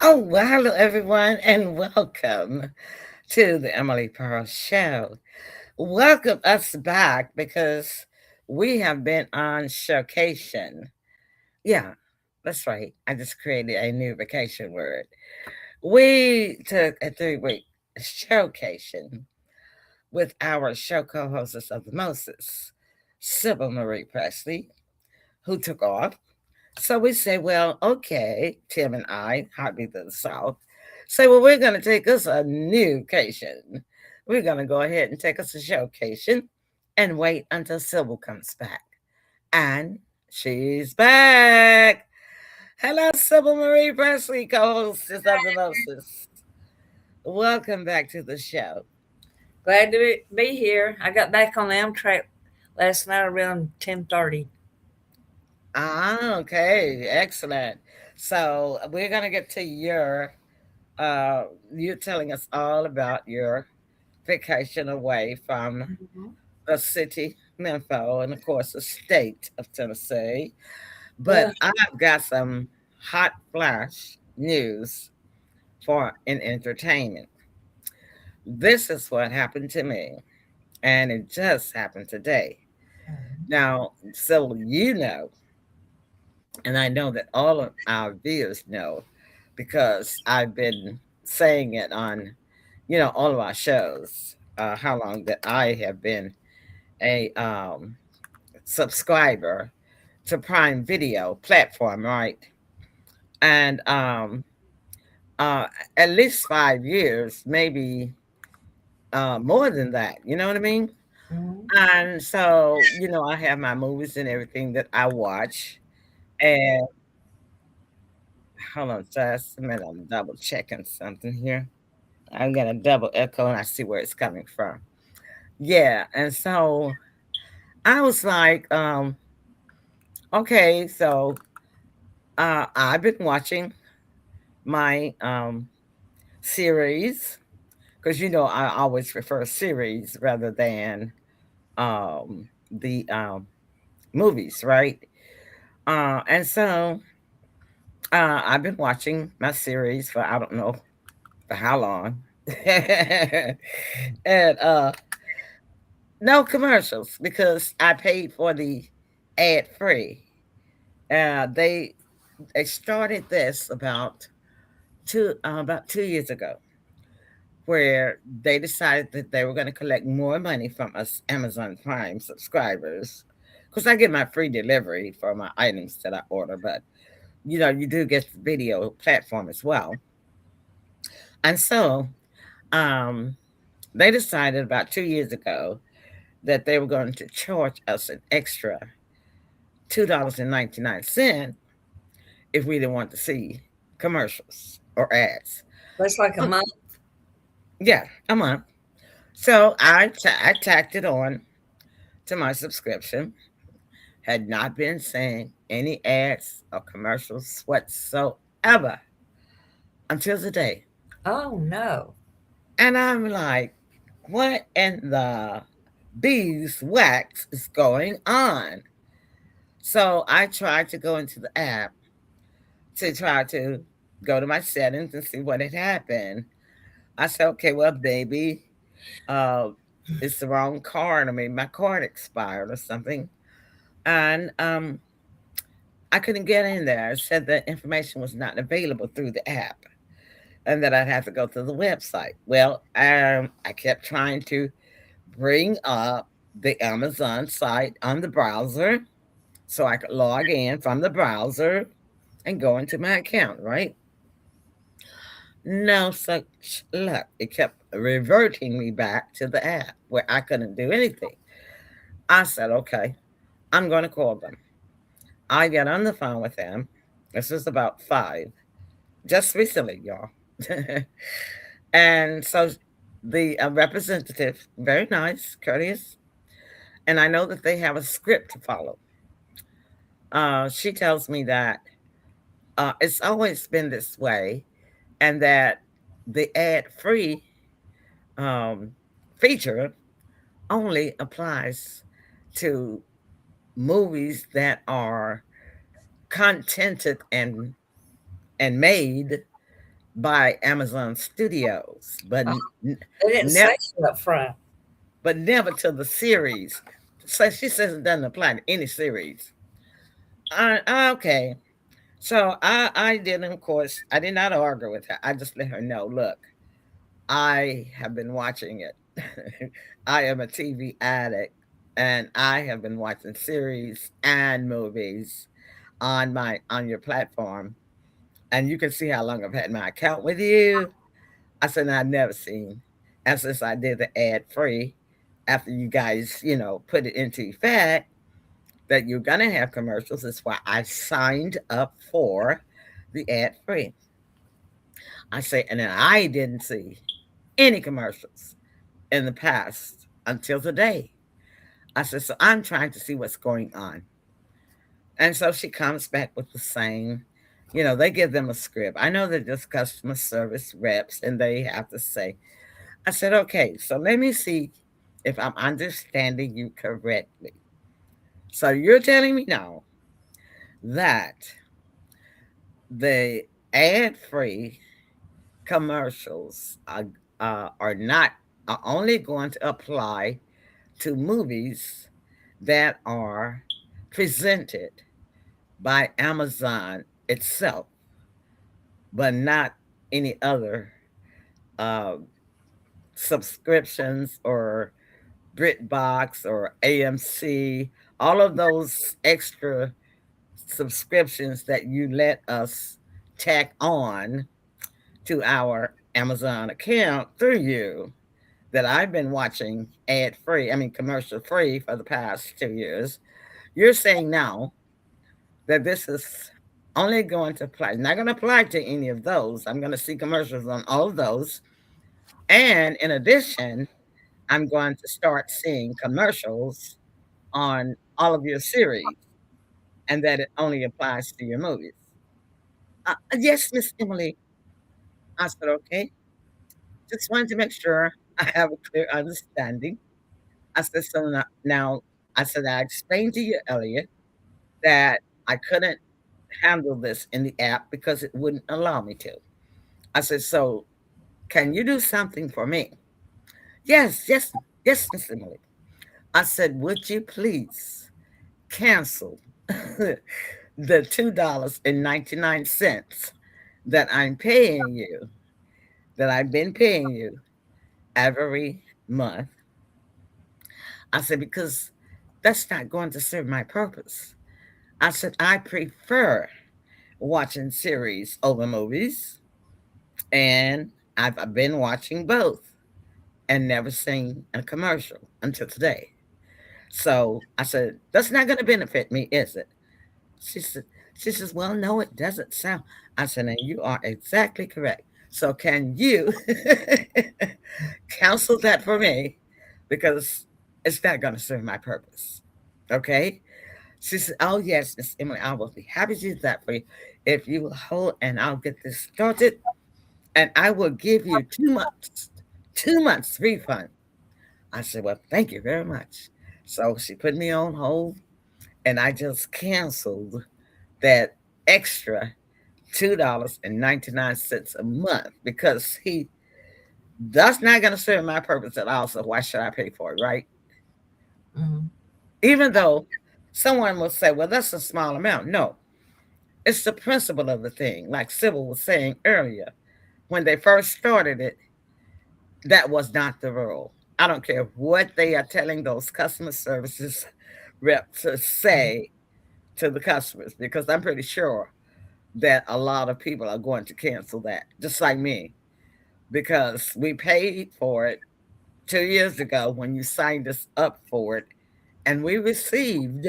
Oh, well, hello everyone, and welcome to the Emily Pearl Show. Welcome us back because we have been on showcation. Yeah, that's right. I just created a new vacation word. We took a 3 week showcation with our show co hostess of the Moses, Sybil Marie Presley, who took off. So we say, well, okay, Tim and I, Heartbeat of the South, say, well, we're going to take us a new vacation. We're going to go ahead and take us a showcation and wait until Sybil comes back. And she's back. Hello, Sybil Marie Presley, co-hostess of the Moses. Welcome back to the show. Glad to be here. I got back on the Amtrak last night around 10:30. Ah, okay, excellent. So we're going to get to uh, you telling us all about your vacation away from Mhm. the city, Memphis, and of course the state of Tennessee. But Well, I've got some hot flash news for in entertainment. This is what happened to me, and it just happened today. Now, so you know, and I know that all of our viewers know because I've been saying it on, all of our shows, how long that I have been a subscriber to Prime Video platform, right? And uh, at least 5 years, maybe more than that. You know what I mean? mhm. And so, I have my movies and everything that I watch. And hold on just a minute, I'm double checking something here. I'm gonna double echo and I see where it's coming from. Yeah, and so I was like, okay, so I've been watching my series because I always prefer series rather than the movies, right? And so I've been watching my series for I don't know for how long, and no commercials because I paid for the ad free. They started this about 2 years ago, where they decided that they were going to collect more money from us Amazon Prime subscribers. Because I get my free delivery for my items that I order, but you do get the video platform as well. And so um, they decided about 2 years ago that they were going to charge us an extra $2.99 if we didn't want to see commercials or ads. That's like a Oh, month. yeah, a month. So I tacked it on to my subscription. Had not been seeing any ads or commercials whatsoever until today. Oh no. And I'm like, what in the beeswax is going on? So I tried to go into the app to try to go to my settings and see what had happened. I said, okay, well, baby, uh, it's the wrong card. I mean, my card expired or something. And I couldn't get in there. It said the information was not available through the app and that I'd have to go to the website. Well, I kept trying to bring up the Amazon site on the browser so I could log in from the browser and go into my account, right? No such luck. It kept reverting me back to the app where I couldn't do anything. I said, okay, I'm going to call them. I get on the phone with them. This was about five, just recently, y'all. And so the representative, very nice, courteous, and I know that they have a script to follow. She tells me that it's always been this way, and that the ad-free um, feature only applies to movies that are contented and made by Amazon Studios, Oh, they didn't never, say so up front. but never to the series. So she says it doesn't apply to any series. Okay. So I did, of course, I did not argue with her. I just let her know, look, I have been watching it. I am a TV addict, and I have been watching series and movies on your platform, and you can see how long I've had my account with you. I said, I've never seen, and since I did the ad free, after you guys, put it into effect that you're gonna have commercials, that's why I signed up for the ad free. I say, and then I didn't see any commercials in the past until today. I said, so I'm trying to see what's going on. And so she comes back with the same, they give them a script. I know they're just customer service reps and they have to say, I said, okay, so let me see if I'm understanding you correctly. So you're telling me now that the ad free commercials are not are only going to apply to movies that are presented by Amazon itself, but not any other uh, subscriptions or BritBox or AMC, all of those extra subscriptions that you let us tack on to our Amazon account through you that I've been watching ad free, I mean commercial free for the past 2 years. You're saying now that this is only going to apply, not going to apply to any of those. I'm going to see commercials on all of those. And in addition, I'm going to start seeing commercials on all of your series and that it only applies to your movies. Yes, Miss Emily. I said, okay. Just wanted to make sure I have a clear understanding. I said, so now I said, I explained to you earlier that I couldn't handle this in the app because it wouldn't allow me to. I said, so can you do something for me? Yes, yes, yes, Miss Emily. I said, would you please cancel the $2.99 that I'm paying you, that I've been paying you every month? I said, because that's not going to serve my purpose. I said, I prefer watching series over movies, and I've been watching both and never seen a commercial until today. So I said, that's not going to benefit me, is it? She said, she says, well, no, it doesn't sound. I said, and you are exactly correct. So can you counsel that for me? Because it's not going to serve my purpose. Okay. She said, oh, yes, Miss Emily, I will be happy to do that for you. If you will hold and I'll get this started and I will give you 2 months, 2 months refund. I said, well, thank you very much. So she put me on hold and I just canceled that extra $2.99 a month because that's not going to serve my purpose at all. So why should I pay for it, right? Mhm. Even though someone will say, well, that's a small amount. No, it's the principle of the thing. Like Sybil was saying earlier, when they first started it, that was not the rule. I don't care what they are telling those customer services reps to say to the customers, because I'm pretty sure that a lot of people are going to cancel that, just like me, because we paid for it 2 years ago when you signed us up for it, and we received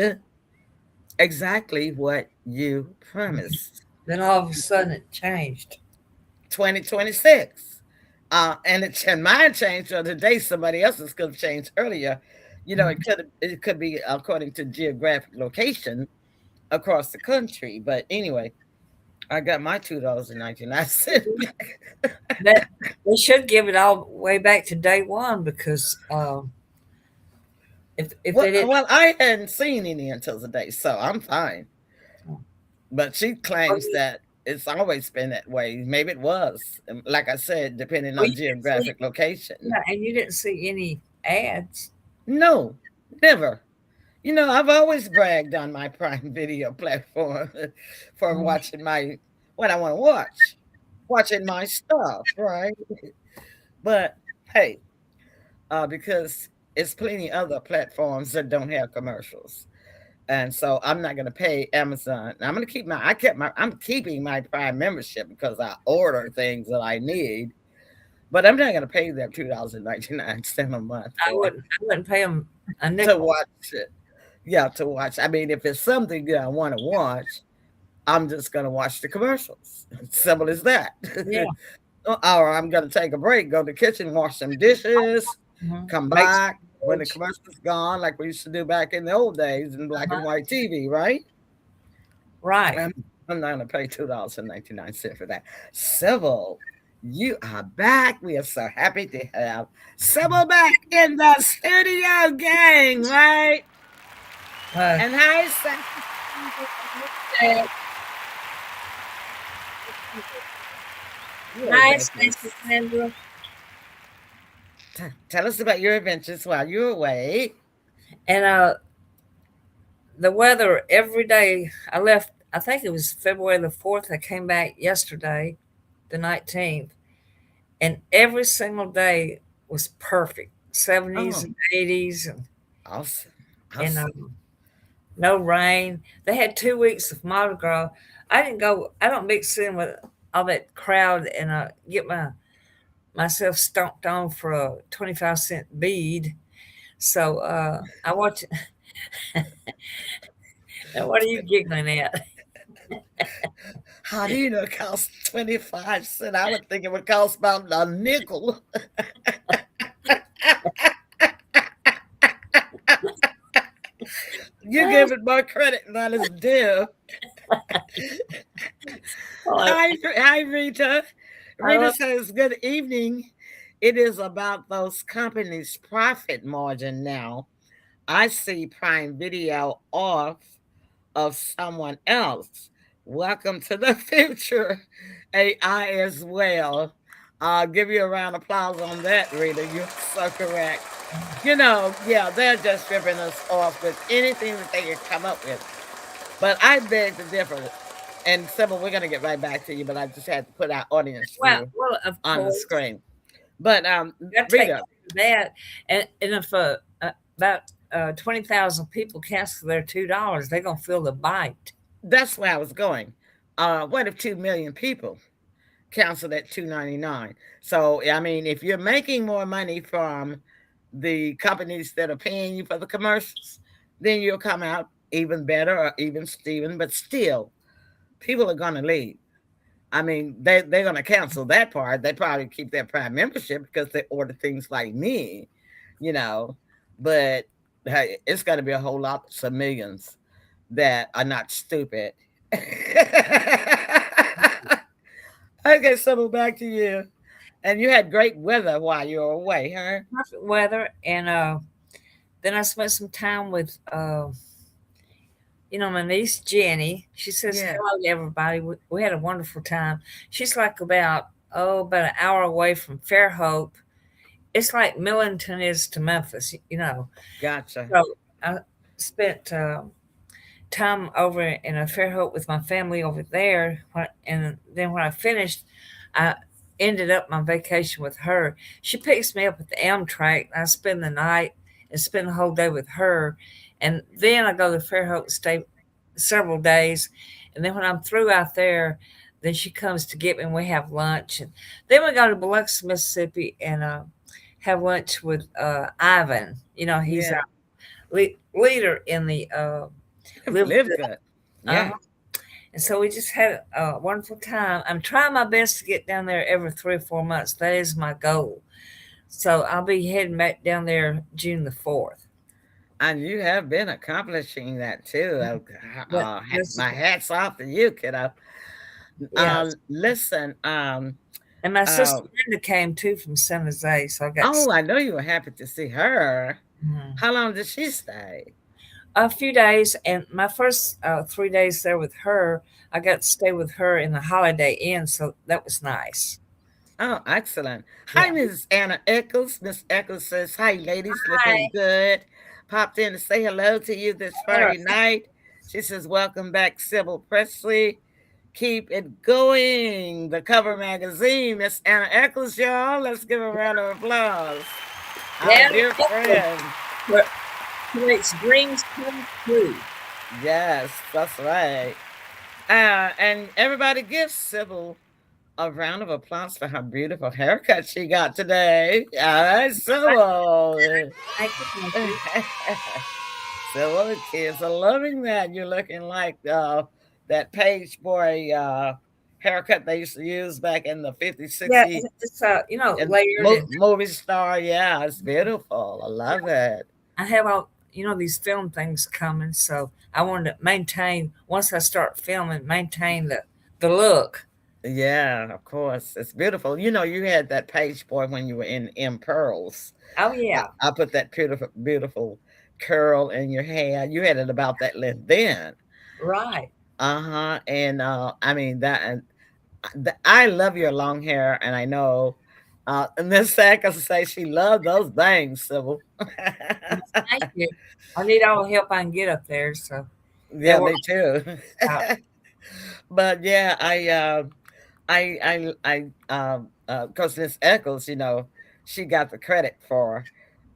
exactly what you promised. Then all of a sudden it changed. 2026. And mine changed the other day. Somebody else's could have changed earlier. Mhm. It could be according to geographic location across the country. But anyway, I got my $2.99 back. That they should give it all way back to day one because if Well, they didn't, well, I hadn't seen any until today, so I'm fine. But she or claims you, that. it's always been that way. Maybe it was, like I said, depending Well, on you didn't see, geographic location. yeah, and you didn't see any ads. No, never. I've always bragged on my Prime Video platform for Mhm. watching my what I want to watch, watching my stuff, right? But hey, because it's plenty other platforms that don't have commercials. And so I'm not going to pay Amazon. I'm going to keep I'm keeping my Prime membership because I order things that I need, but I'm not going to pay them $2.99 a month for I wouldn't pay them a to nickel. watch it. Yeah, to watch. I mean, if it's something that I want to watch, I'm just going to watch the commercials. Simple as that. Yeah. Or I'm going to take a break, go to the kitchen, wash some dishes, come Make back when the storage. commercial's gone, like we used to do back in the old days in black and Uh-huh. white TV, right? Right. I'm not going to pay $2.99 for that. Sybil, you are back. We are so happy to have Sybil back in the studio, gang, right? Uh, And hi, Sam. You are Hi, back. Stacey Sandra. Tell us about your adventures while you're away. And the weather every day. I left. I think it was February the 4th. I came back yesterday, the 19th, and every single day was perfect. 70s Oh, and 80s, awesome. and Awesome. no rain. They had 2 weeks of Mardi Gras. I didn't go. I don't mix in with all that crowd and get myself stomped on for a 25-cent bead. So I watch. Now, what are you giggling at? How do you know it costs 25 cents? I would think it would cost about a nickel. You Oh, give it more credit than it's due. I, Hi, Rita. I Rita love, says, good evening. It is about those companies' profit margin now. I see Prime Video off of someone else. Welcome to the future, AI as well. I'll give you a round of applause on that, Rita. You're so correct. Yeah, they're just ripping us off with anything that they can come up with. But I beg to differ. And Sybil, we're going to get right back to you, but I just had to put our audience view well, of on the course, screen. But you got to take Rita, care of that. And if about 20,000 people cancel their $2, they're gonna feel the bite. that's where I was going. What if 2 million people canceled at 2.99? So I mean, if you're making more money from the companies that are paying you for the commercials, then you'll come out even better or even Steven. But still, people are going to leave. I mean, they're going to cancel that part. They probably keep their Prime membership because they order things like me, you know. But hey, it's going to be a whole lot of millions that are not stupid. Okay, so back to you. And you had great weather while you were away, huh? Perfect weather, and then I spent some time with my niece Jenny. She says Yeah. hello to everybody. We had a wonderful time. She's like about an hour away from Fairhope. It's like Millington is to Memphis. Gotcha. So I spent time over in a Fairhope with my family over there. And then when I finished, I ended up my vacation with her. She picks me up at the Amtrak. I spend the night and spend the whole day with her. And then I go to Fairhope and stay several days. And then when I'm through out there, then she comes to get me and we have lunch. And then we go to Biloxi, Mississippi and have lunch with Ivan. He's Yeah. our leader in the Live Live Good. good. Uh-huh. Yeah. And so we just had a wonderful time. I'm trying my best to get down there every 3 or 4 months. That is my goal. So I'll be heading back down there June the 4th. And you have been accomplishing that too. But this, My hat's off to you, kiddo. yeah. Listen. And my Uh, sister Linda came too from San Jose. So I got, oh, I know you were happy to see her. Mhm. How long did she stay? A few days, and my first 3 days there with her, I got to stay with her in the Holiday Inn, so that was nice. Oh, excellent. Hi, Yeah. Mrs. Anna Eccles. Miss Eccles says, hi, ladies, looking Hi. good. Popped in to say hello to you this All Friday night. She says, welcome back, Sybil Presley. Keep it going. The cover magazine, Miss Anna Eccles, y'all. Let's give a round of applause. Our Anna dear Eccles, friend. where she makes dreams come true. Yes, that's right. And everybody gives Sybil a round of applause for her beautiful haircut she got today. All right, Sybil. Thank you, thank you. So the kids are loving that. You're looking like that Page Boy haircut they used to use back in the 50s, Yeah, 60s. it's layered And and movie star, yeah, it's beautiful. I love it. I have all these film things coming, so I wanted to maintain once I start filming, maintain the look. Yeah, of course. It's beautiful. You know, you had that Page Boy when you were in Pearls. Oh I, yeah, I put that beautiful curl in your hair. You had it about that length then. right. Uh-huh. And I mean that and I love your long hair, and I know and Miss Sackers say she loved those bangs, Sybil. Thank you. I need all the help I can get up there, so that Yeah, works me too. out. But yeah, because Miss Eccles, you know, she got the credit for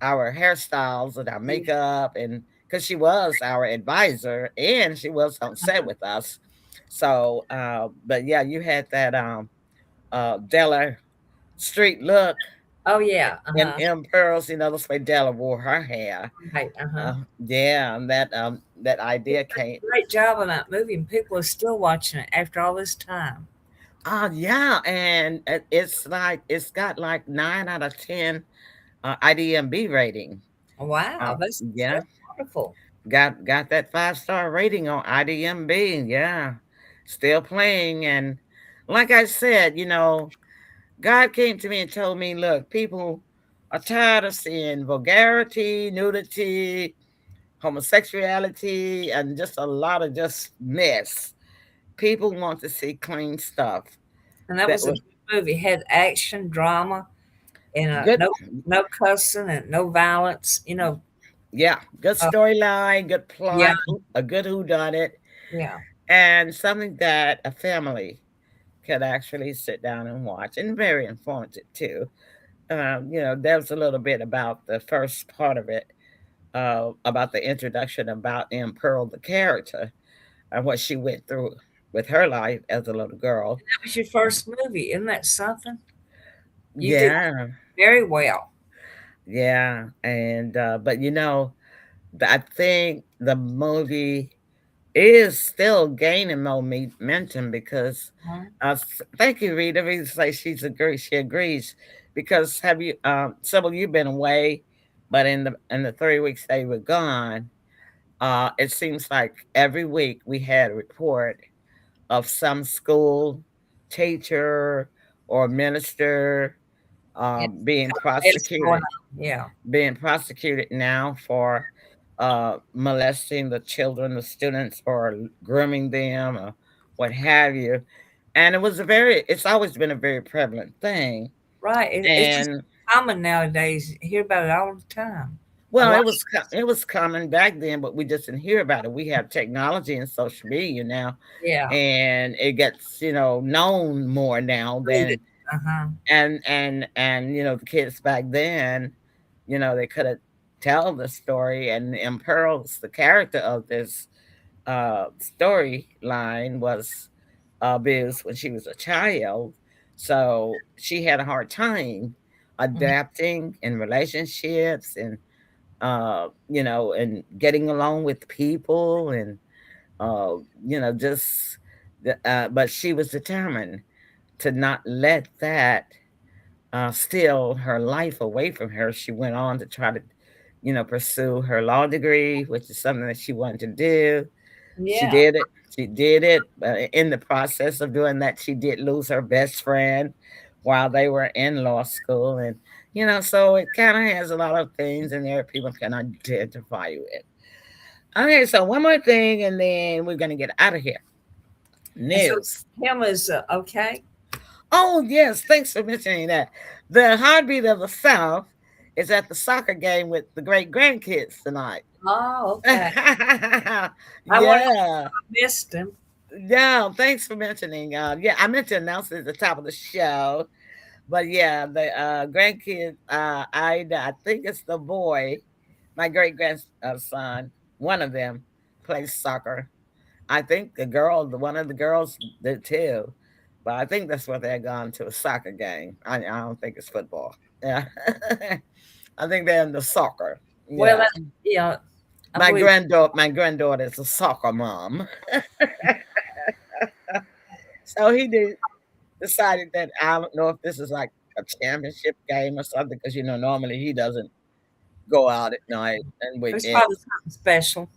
our hairstyles and our Yeah. makeup, and because she was our advisor and she was on set with us. So, but yeah, you had that Della Street look Oh yeah. and Uh-huh. M pearls. You know, that's way Della wore her hair. Right. Uh-huh. Yeah, and that You idea did came. a great job on that movie, and people are still watching it after all this time. Yeah, and it's like it's got like 9 out of 10 IDMB rating. Wow, Yeah, that's wonderful. got that 5-star rating on IDMB. Yeah, still playing, and like I said, you know, God came to me and told me, look, people are tired of seeing vulgarity, nudity, homosexuality, and just a lot of just mess. People want to see clean stuff And that that was a was good movie. It had action, drama, and good. no cussing and no violence. Yeah, good Uh, storyline, good yeah, plot, a good whodunit, yeah, and something that a family could actually sit down and watch, and very informative too. You know, there was a little bit about the first part of it, about the introduction about M. Pearl, the character, and what she went through with her life as a little girl. that was your first movie. Isn't that something? You did Yeah, very well. yeah, and but you know, I think the movie is still gaining momentum because Mhm. thank you, Rita. Rita say she agrees because have you Sybil, you've been away, but in the 3 weeks they were gone, it seems like every week we had a report of some school teacher or minister Yeah, being it's going prosecuted on. Yeah, now for molesting the children, the students, or grooming them, or what have you. And it's always been a very prevalent thing. right. It's just And common nowadays. You hear about it all the time. A well, lot. it was common back then, but we just didn't hear about it. We have technology and social media now, Yeah, and it gets known more now read it. than Uh huh. and the kids back then, they couldn't tell the story, and Pearl's the character of this storyline was abused when she was a child, so she had a hard time adapting in relationships and and getting along with people and uh, just but she was determined to not let that steal her life away from her. She went on to try to, pursue her law degree, which is something that she wanted to do. She Yeah. did it. She did it. In the process of doing that, she did lose her best friend while they were in law school. And, so it kind of has a lot of things in there people can identify with. Okay, so one more thing, and then we're gonna get out of here. And so News. him is okay. Oh yes, thanks for mentioning that. The heartbeat of the South is at the soccer game with the great grandkids tonight. Oh, okay. I want Yeah. to missed him. Yeah, thanks for mentioning. Yeah, I meant to announce it at the top of the show, but yeah, the grandkid, I think it's the boy, my great grandson, one of them plays soccer. I think one of the girls did too, but I think that's what they're gone to a soccer game. I don't think it's football. Yeah, I think they're in the soccer. Well, Yeah, yeah, I believe. my granddaughter is a soccer mom, so he decided that I don't know if this is like a championship game or something because normally he doesn't go out at night and It's probably weekends. something special.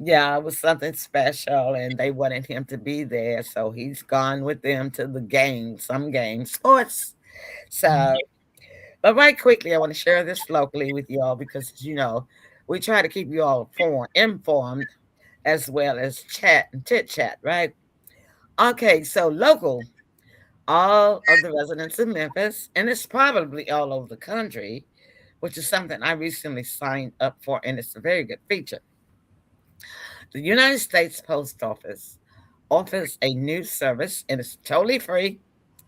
Yeah, it was something special, and they wanted him to be there, so he's gone with them to the game, some game, sports. Mhm. So, but right quickly, I want to share this locally with y'all because we try to keep you all informed as well as chat and chit chat, right? Okay, so local, all of the residents of Memphis, and it's probably all over the country, which is something I recently signed up for, and it's a very good feature. The United States Post Office offers a new service, and it's totally free,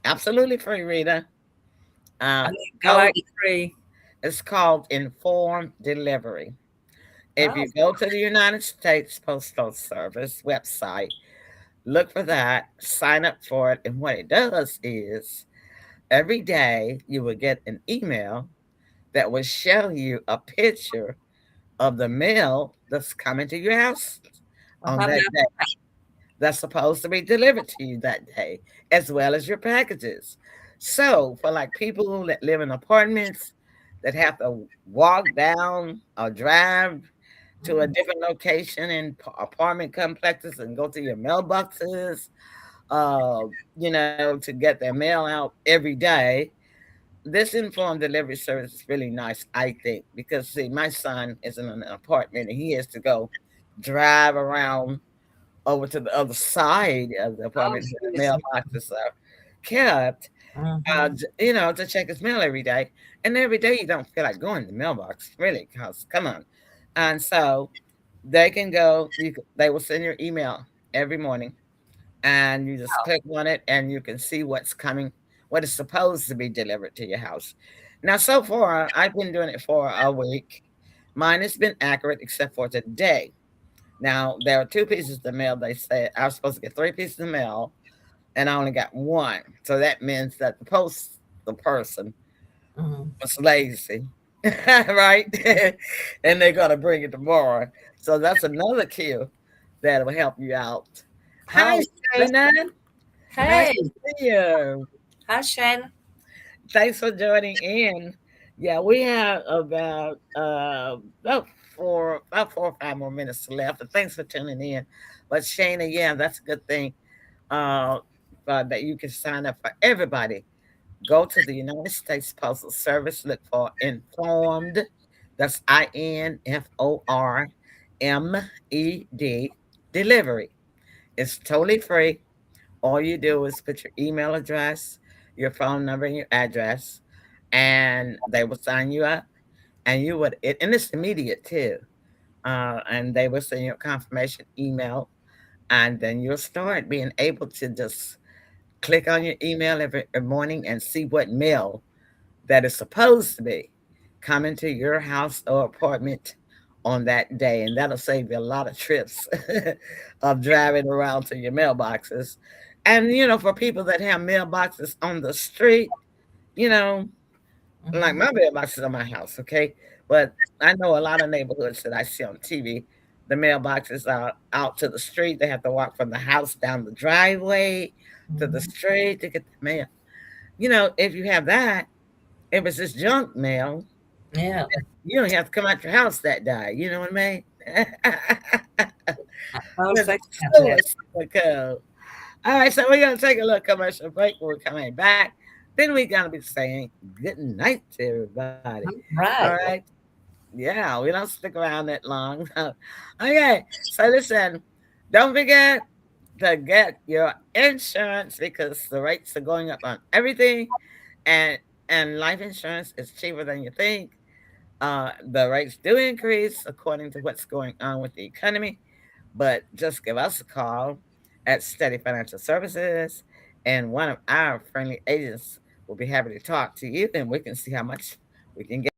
absolutely free, Rita. I, Uh, I go, like the tree. it's called Informed Delivery. If Oh, you go to the United States Postal Service website, look for that, sign up for it, and what it does is every day you will get an email that will show you a picture of the mail that's coming to your house well, on how that about day. That's supposed to be delivered to you that day, as well as your packages. So, for like people that live in apartments that have to walk down or drive to a mm, different location in apartment complexes and go to your mailboxes, to get their mail out every day, this informed delivery service is really nice, I think, because see, my son is in an apartment and he has to go drive around over to the other side of the oh, apartment where the goodness. mailboxes are kept, Mm-hmm. to check his mail every day. And every day you don't feel like going to the mailbox, really, because come on. And so they can go, they will send your email every morning, and you just click on it and you can see what's coming, what is supposed to be delivered to your house. Now, so far, I've been doing it for a week. Mine has been accurate except for today. Now, there are two pieces of mail. They said I was supposed to get three pieces of mail, and I only got one. So that means that the person Mm-hmm. was lazy, right? And they're gonna bring it tomorrow. So that's another cue that will help you out. Hi, Oh, that's, Shayna. Nice hey, to see you. hi, Shannon. Thanks for joining in. Yeah, we have about 4 or 5 more minutes left, and thanks for tuning in. But Shayna, yeah, that's a good thing. Uh, that you can sign up for everybody. Go to the United States Postal Service, look for Informed. That's INFORMED delivery. It's totally free. All you do is put your email address, your phone number, and your address, and they will sign you up. And and it's immediate too. And they will send you a confirmation email, and then you'll start being able to just click on your email every morning and see what mail that is supposed to be coming to your house or apartment on that day. And that'll save you a lot of trips of driving around to your mailboxes. And, for people that have mailboxes on the street, you know, like Mm-hmm. my mailbox is on my house, okay? But I know a lot of neighborhoods that I see on TV, the mailboxes are out to the street. They have to walk from the house down the driveway to the Mm-hmm. street to get the mail. If you have that, if it's just junk mail, Yeah. you don't have to come out your house that day. You know what I mean? I was It's thinking about so that. super cool. All right, so we're gonna take a little commercial break. When we're coming back, then we're gonna be saying good night to everybody. All All right. right. Yeah, we don't stick around that long. Okay, so listen, don't forget to get your insurance because the rates are going up on everything, and life insurance is cheaper than you think. The rates do increase according to what's going on with the economy, but just give us a call at Steady Financial Services, and one of our friendly agents will be happy to talk to you, and we can see how much we can get.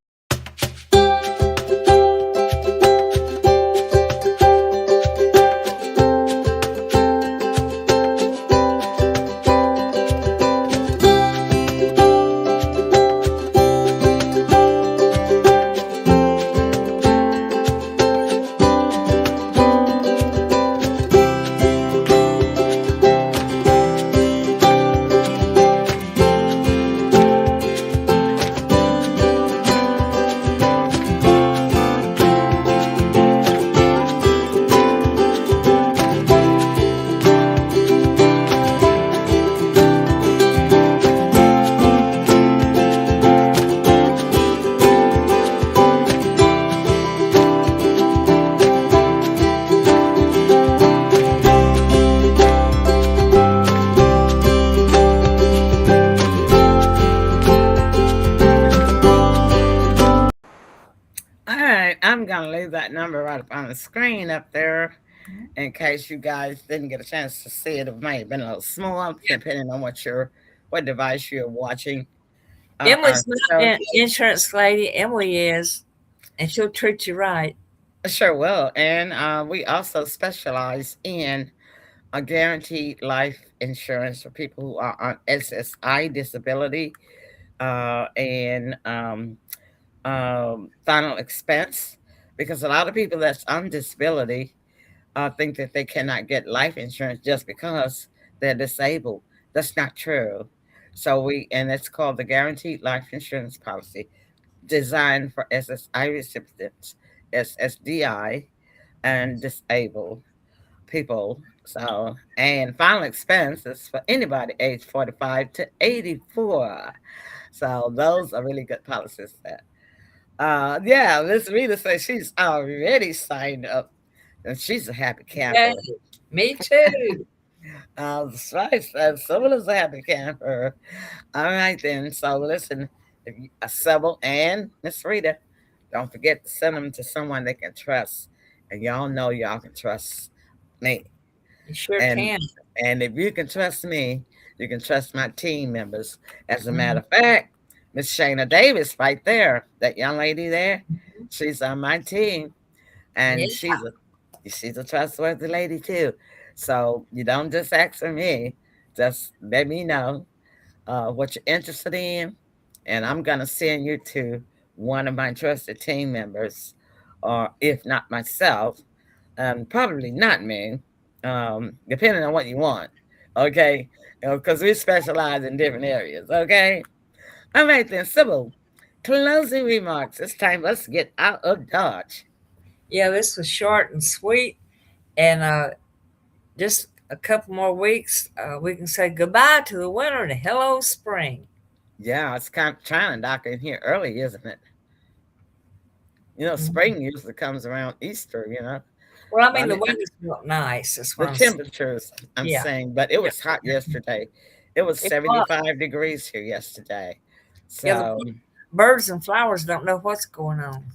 All right, I'm gonna leave that number right up on the screen up there in case you guys didn't get a chance to see it. It may have been a little small, depending on what device you're watching our Emily's not show. an insurance lady. Emily is, and she'll treat you right. Sure will, and we also specialize in a guaranteed life insurance for people who are on SSI disability and final expense, because a lot of people that's on disability think that they cannot get life insurance just because they're disabled. That's not true. And it's called the Guaranteed Life Insurance Policy, designed for SSI recipients, SSDI, and disabled people. So, and final expense is for anybody age 45 to 84. So, those are really good policies there. Yeah, Miss Rita says she's already signed up and she's a happy Yeah, camper. me too. That's right. So Sybil is a happy camper. All right, then. So listen, if you, Sybil and Miss Rita, don't forget to send them to someone they can trust. And y'all know y'all can trust me. You sure And can. if you can trust me, you can trust my team members. As a matter Mhm. of fact, Miss Shayna Davis, right there, that young lady there, she's on my team, Yeah, and she's a trustworthy lady too. So you don't just ask for me, just let me know what you're interested in, and I'm gonna send you to one of my trusted team members, or if not myself, probably not me, depending on what you want. Okay, because we specialize in different areas. Okay, all right then, Sybil. Closing remarks. It's time for us to get out of Dodge. yeah. This was short and sweet, and just a couple more weeks, we can say goodbye to the winter and hello spring. Yeah, it's kind of trying to dock in here early, isn't it? Mhm. Spring usually comes around Easter. Well, I But I mean, the mean, weather's not nice. That's the what I'm saying. temperatures, I'm Yeah, saying, but it yeah. was hot yesterday. It was It was. 75 degrees here yesterday. Yeah, the So, birds and flowers don't know what's going on.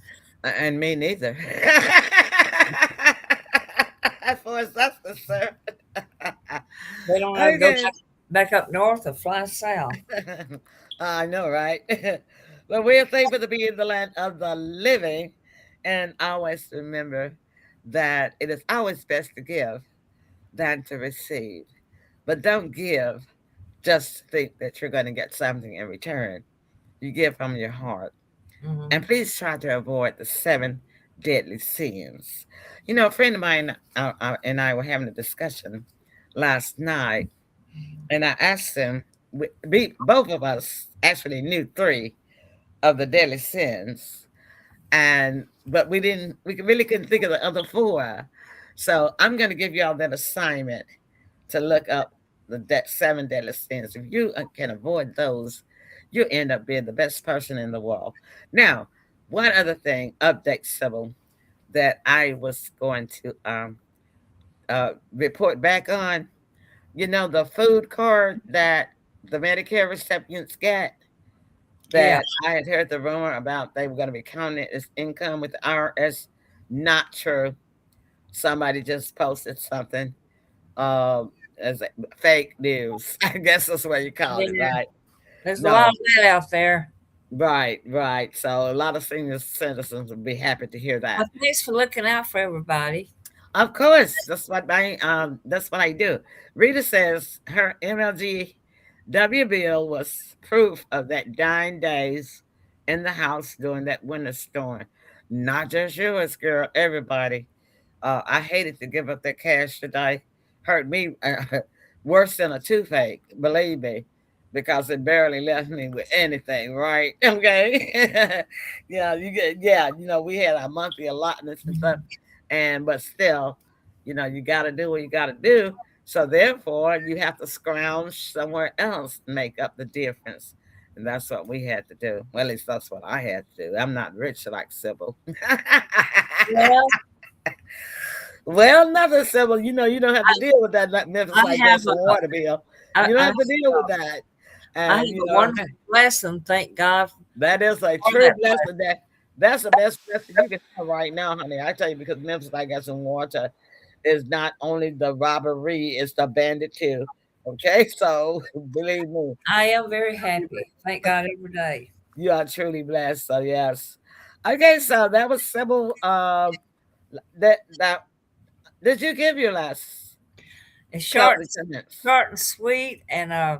and me neither. As far as that's concerned. They don't know to go Okay. back up north or fly south. I know, right? But we're thankful to be in the land of the living, and always remember that it is always best to give than to receive. But don't give just to think that you're going to get something in return. You give from your heart. And Hmm. please try to avoid the seven deadly sins. A friend of mine and I were having a discussion last night, and I asked him, both of us actually knew three of the deadly sins, but we really couldn't think of the other four. So I'm going to give y'all that assignment to look up seven deadly sins. If you can avoid those, you end up being the best person in the world. Now, one other thing, update Sybil, that I was going to report back on. You know, the food card that the Medicare recipients get, Yeah. that I had heard the rumor about they were going to be counting it as income with the IRS. Not true. Somebody just posted something as fake news. I guess that's what you call it, Yeah. right? There's a lot No, of that out there. right, right. So a lot of senior citizens would be happy to hear that. Well, thanks for looking out for everybody. Of course, that's what I do. Rita says her MLGW bill was proof of that dying days in the house during that winter storm. Not just yours, girl. Everybody. I hated to give up that cash today. Hurt me worse than a toothache, believe me, because it barely left me with anything. Right? Okay. Yeah, you get. Yeah, we had our monthly allotments and stuff, and but still, you got to do what you got to do. So therefore, you have to scrounge somewhere else to make up the difference. And that's what we had to do. Well, at least that's what I had to do. I'm not rich like Sybil. Well, Well, nothing, Sybil. You don't have to deal with that like Memphis I like have gas and a, water bill. I, You don't I have to deal with that. I have And a wonderful lesson. Thank God that is a for true that. blessing. That's the best blessing you can have right now, honey. I tell you, because Memphis like gas and water is not only the robbery, it's the bandit too. Okay, so believe me, I am very happy. Thank God every day. you are truly blessed. So yes. Okay, so that was Sybil. That did you give your last It's closing comments? short and sweet, and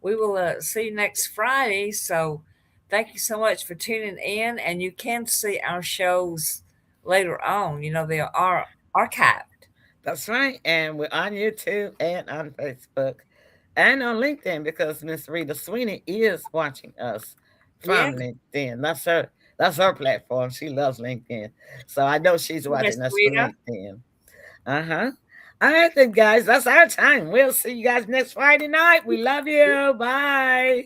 we will see you next Friday. So thank you so much for tuning in, and you can see our shows later on. They are archived. That's right. And we're on YouTube and on Facebook and on LinkedIn because Miss Rita Sweeney is watching us Yeah, from LinkedIn. That's her platform. She loves LinkedIn. So I know she's Miss watching us from Rita. LinkedIn. Uh-huh. All right then, guys. That's our time. We'll see you guys next Friday night. We love you. Bye.